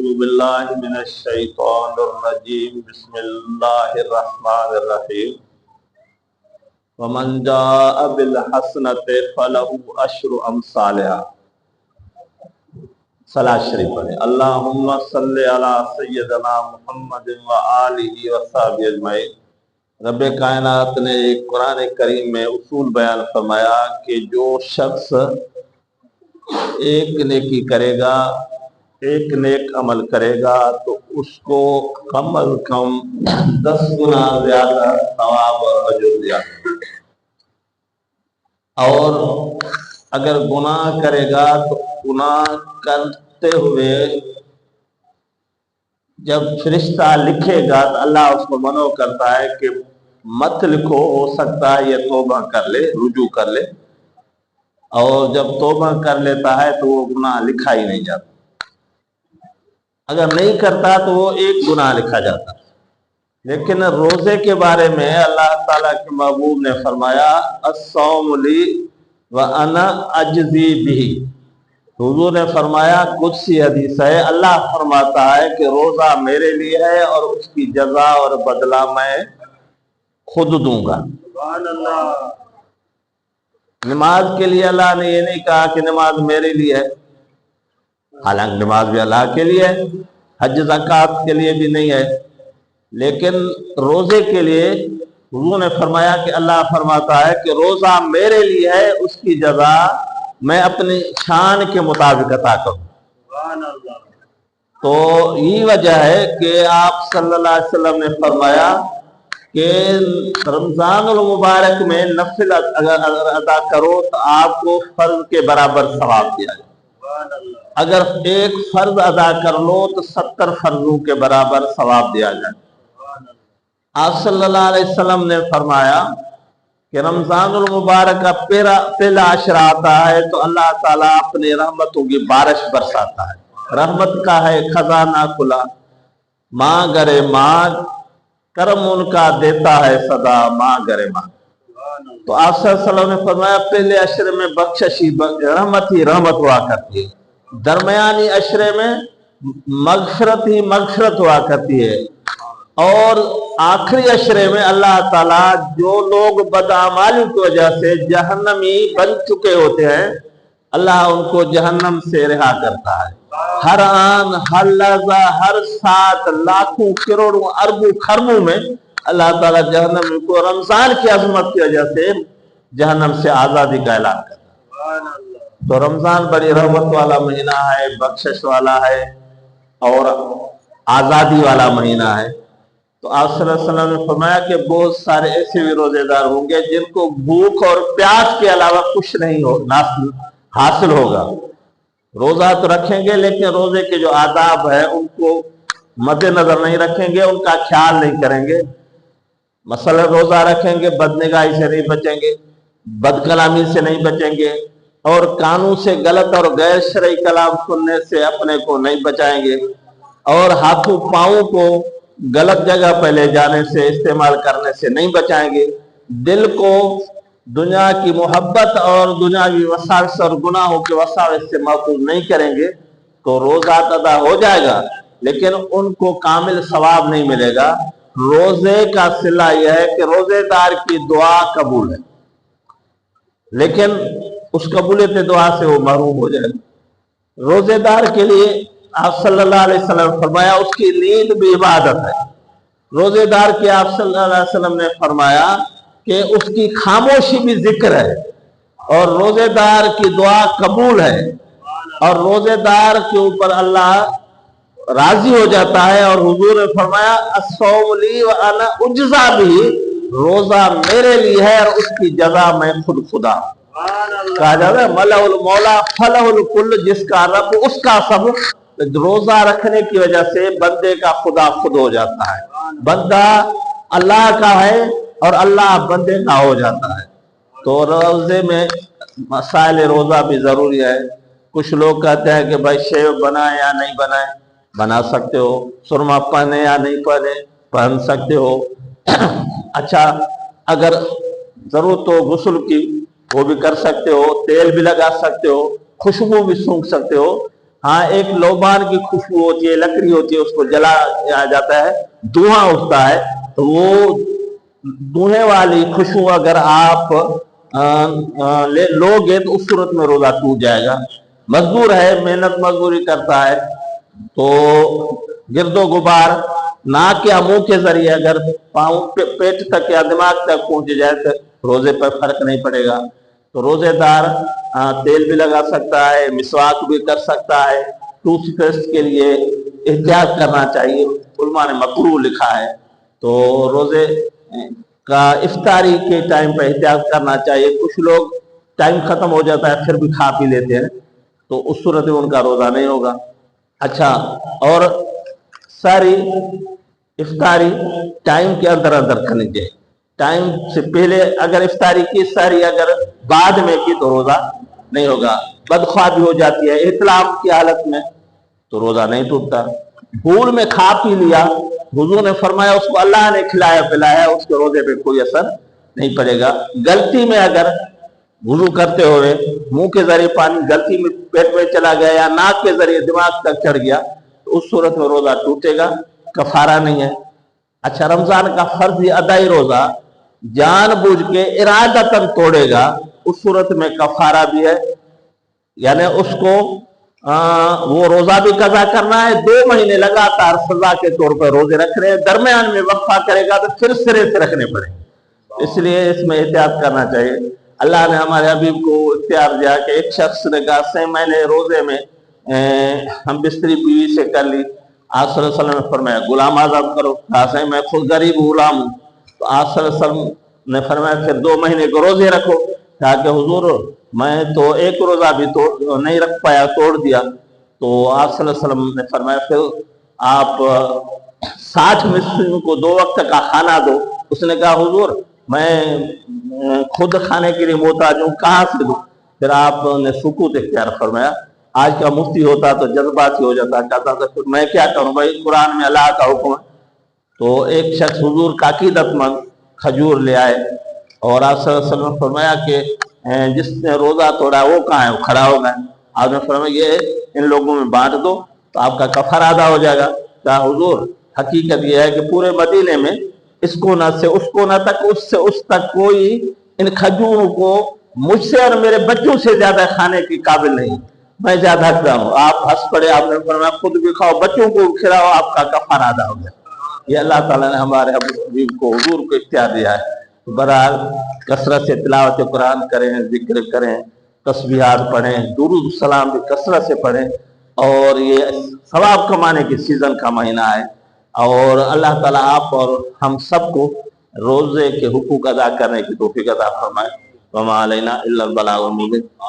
أعوذ بالله من الشيطان الرجيم بسم الله الرحمن الرحيم ومن جاء بالحسنة فله عشر أمثالها صلاة شریف پڑھیں اللہم صلی علی سیدنا محمد وآلہ وصحبہ اجمعین۔ رب کائنات نے قرآن کریم میں اصول بیان فرمایا کہ جو شخص ایک نیکی کرے گا، ایک نیک عمل کرے گا تو اس کو کم از کم 10 گنا زیادہ ثواب اور اجر دیا، اور اگر گناہ کرے گا تو گناہ کرتے ہوئے جب فرشتہ لکھے گا تو اللہ اس کو منع کرتا ہے کہ مت لکھو، ہو سکتا ہے یہ توبہ کر لے، رجوع کر لے، اور جب توبہ کر لیتا ہے تو وہ گناہ لکھا ہی نہیں جاتا، اگر نہیں کرتا تو وہ ایک گناہ لکھا جاتا۔ لیکن روزے کے بارے میں اللہ تعالیٰ کے محبوب نے فرمایا الصوم لی وانا اجزی بہ۔ حضور نے فرمایا، قدسی حدیث ہے، اللہ فرماتا ہے کہ روزہ میرے لیے ہے اور اس کی جزا اور بدلہ میں خود دوں گا۔ سبحان اللہ۔ نماز کے لیے اللہ نے یہ نہیں کہا کہ نماز میرے لیے ہے، حالانکہ نماز بھی اللہ کے لیے ہے، حج زکوٰۃ کے لیے بھی نہیں ہے، لیکن روزے کے لیے حضور نے فرمایا کہ اللہ فرماتا ہے کہ روزہ میرے لیے ہے، اس کی جزا میں اپنی شان کے مطابق عطا کروں۔ تو یہ وجہ ہے کہ آپ صلی اللہ علیہ وسلم نے فرمایا کہ رمضان المبارک میں نفل اگر ادا کرو تو آپ کو فرض کے برابر ثواب دیا جائے، اگر ایک فرض ادا کر لو تو 70 فرضوں کے برابر ثواب دیا جائے۔ آپ صلی اللہ علیہ وسلم نے فرمایا کہ رمضان المبارک کا پہلا عشرہ آتا ہے تو اللہ تعالیٰ اپنی رحمتوں کی بارش برساتا ہے، رحمت کا ہے خزانہ کھلا، ماں گرے ماں کرم ان کا دیتا ہے صدا، ماں گرے ماں۔ تو آپ صلی اللہ علیہ وسلم نے فرمایا پہلے عشرے میں بخششی رحمت ہی رحمت ہوا کرتی ہے، درمیانی عشرے میں مغفرت ہی مغفرت ہوا کرتی ہے، اور آخری عشرے میں اللہ تعالیٰ جو لوگ بدعمالی کی وجہ سے جہنمی بن چکے ہوتے ہیں اللہ ان کو جہنم سے رہا کرتا ہے۔ ہر آن، ہر لحظہ، ہر ساتھ، لاکھوں کروڑوں اربوں خربوں میں اللہ تعالیٰ جہنم کو رمضان کی عظمت کی وجہ سے جہنم سے آزادی کا اعلان کرتا ہے۔ تو رمضان بڑی رحمت والا مہینہ ہے، بخشش والا ہے اور آزادی والا مہینہ ہے۔ تو آپ صلی اللہ علیہ وسلم نے فرمایا کہ بہت سارے ایسے بھی روزے دار ہوں گے جن کو بھوک اور پیاس کے علاوہ کچھ نہیں حاصل ہوگا، روزہ تو رکھیں گے لیکن روزے کے جو آداب ہیں ان کو مد نظر نہیں رکھیں گے، ان کا خیال نہیں کریں گے۔ مثلا روزہ رکھیں گے، بدنگاہی سے نہیں بچیں گے، بد کلامی سے نہیں بچیں گے، اور کانوں سے غلط اور غیر شرعی کلام سننے سے اپنے کو نہیں بچائیں گے، اور ہاتھوں پاؤں کو غلط جگہ پہ لے جانے سے استعمال کرنے سے نہیں بچائیں گے، دل کو دنیا کی محبت اور دنیاوی وساوس اور گناہوں کے وساوس سے محفوظ نہیں کریں گے تو روزہ ادا ہو جائے گا لیکن ان کو کامل ثواب نہیں ملے گا۔ روزے کا صلہ یہ ہے کہ روزے دار کی دعا قبول ہے، لیکن اس قبولیت دعا سے وہ محروم ہو جائے گا۔ روزے دار کے لیے آپ صلی اللہ علیہ وسلم نے فرمایا اس کی نیند بھی عبادت ہے۔ روزے دار کے آپ صلی اللہ علیہ وسلم نے فرمایا کہ اس کی خاموشی بھی ذکر ہے، اور روزے دار کی دعا قبول ہے، اور روزے دار کے اوپر اللہ راضی ہو جاتا ہے، اور حضور نے فرمایا الصوم لی وانا اجزا بہ، روزہ میرے لیے ہے اور اس کی جزا میں خود خدا۔ کہا جاتا ہے ملہ المولا فلہ الکل، جس کا رب اس کا سب۔ روزہ رکھنے کی وجہ سے بندے کا خدا خود ہو جاتا ہے، بندہ اللہ کا ہے اور اللہ بندے کا ہو جاتا ہے۔ تو روزے میں مسائل روزہ بھی ضروری ہے۔ کچھ لوگ کہتے ہیں کہ بھائی شیو بنائیں یا نہیں بنائیں، بنا سکتے ہو، سرما پہنے یا نہیں پہنے، پہن سکتے ہو۔ اچھا اگر ضرورت ہو غسل کی وہ بھی کر سکتے ہو، تیل بھی لگا سکتے ہو، خوشبو بھی سونگھ سکتے ہو۔ ہاں ایک لوبان کی خوشبو ہوتی ہے، لکڑی ہوتی ہے، اس کو جلایا جاتا ہے، دھواں اٹھتا ہے، تو وہ دھوئیں والی خوشبو اگر آپ لوگے تو اس صورت میں روزہ ٹوٹ جائے گا۔ مزدور ہے، محنت مزدوری کرتا ہے، تو گرد و غبار ناک یا منہ کے ذریعے اگر پاؤں پیٹ تک یا دماغ تک پہنچ جائے تو روزے پر فرق نہیں پڑے گا۔ تو روزے دار تیل بھی لگا سکتا ہے، مسواک بھی کر سکتا ہے، ٹوتھ پیسٹ کے لیے احتیاط کرنا چاہیے، علماء نے مکروہ لکھا ہے۔ تو روزے کا افطاری کے ٹائم پہ احتیاط کرنا چاہیے۔ کچھ لوگ ٹائم ختم ہو جاتا ہے پھر بھی کھا پی لیتے ہیں، تو اس صورت میں ان کا روزہ نہیں ہوگا۔ اچھا، اور ساری افطاری ٹائم کے اندر اندر کرنی چاہیے۔ ٹائم سے پہلے اگر افطاری کی، ساری اگر بعد میں کی تو روزہ نہیں ہوگا۔ بدخواہی ہو جاتی ہے احتلام کی حالت میں تو روزہ نہیں ٹوٹتا۔ بھول میں کھا پی لیا، حضور نے فرمایا اس کو اللہ نے کھلایا پلایا، اس کے روزے پہ کوئی اثر نہیں پڑے گا۔ غلطی میں اگر وضو کرتے ہوئے منہ کے ذریعے پانی غلطی میں پیٹ میں چلا گیا یا ناک کے ذریعے دماغ تک چڑھ گیا تو اس صورت میں روزہ ٹوٹے گا، کفارہ نہیں ہے۔ اچھا، رمضان کا فرض ادائی روزہ جان بوجھ کے ارادتاً توڑے گا، اس صورت میں کفارہ بھی ہے، یعنی اس کو وہ روزہ بھی قضا کرنا ہے، 2 مہینے لگاتار سزا کے طور پر روزے رکھ رہے ہیں، درمیان میں وقفہ کرے گا تو پھر سرے سے رکھنے پڑے، اس لیے اس میں احتیاط کرنا چاہیے۔ اللہ نے ہمارے حبیب کو اختیار دیا کہ ایک شخص نے کہا سے میں نے روزے میں ہم بستری بیوی سے کر لی، آپ صلی اللہ علیہ وسلم نے فرمایا غلام آزاد کرو، کہا سے میں خود غریب غلام ہوں، تو آپ صلی اللہ علیہ وسلم نے فرمایا پھر 2 مہینے کو روزے رکھو، کہا کہ حضور میں تو ایک روزہ بھی نہیں رکھ پایا، توڑ دیا، تو آپ صلی اللہ علیہ وسلم نے فرمایا پھر آپ 60 مسکینوں کو 2 وقت کا کھانا دو۔ اس نے کہا حضور میں خود کھانے کے لیے محتاج ہوں، کہاں سے دوں؟ پھر آپ نے سکوت اختیار فرمایا۔ آج کا مفتی ہوتا تو جذباتی ہو جاتا، کہتا تھا پھر میں کیا کروں بھائی، قرآن میں اللہ کا حکم ہے۔ تو ایک شخص حضور کا عقیدت مند کھجور لے آئے اور آپ صلی اللہ علیہ وسلم نے فرمایا کہ جس نے روزہ توڑا وہ کہاں ہے، وہ کھڑا ہو گئے۔ آپ نے فرمایا یہ ان لوگوں میں بانٹ دو تو آپ کا کفارہ ادا ہو جائے گا۔ کہا حضور حقیقت یہ ہے کہ پورے مدینے میں اس کونا سے اس کونا تک، اس سے اس تک کوئی ان کھجوروں کو مجھ سے اور میرے بچوں سے زیادہ کھانے کی قابل نہیں، میں زیادہ کھا ہوں۔ آپ ہنس پڑے، آپ نے فرمایا خود بھی کھاؤ بچوں کو کھلاؤ، آپ کا کفارہ ادا ہو گیا۔ یہ اللہ تعالیٰ نے ہمارے حبیب کو حضور کو اختیار دیا ہے۔ بہرحال کثرت سے تلاوت قرآن کریں، ذکر کریں، تسبیحات پڑھیں، درود السلام بھی کثرت سے پڑھیں، اور یہ ثواب کمانے کی سیزن کا مہینہ ہے، اور اللہ تعالیٰ آپ اور ہم سب کو روزے کے حقوق ادا کرنے کی توفیق عطا فرمائے۔ وما علینا الا البلاغ المبین۔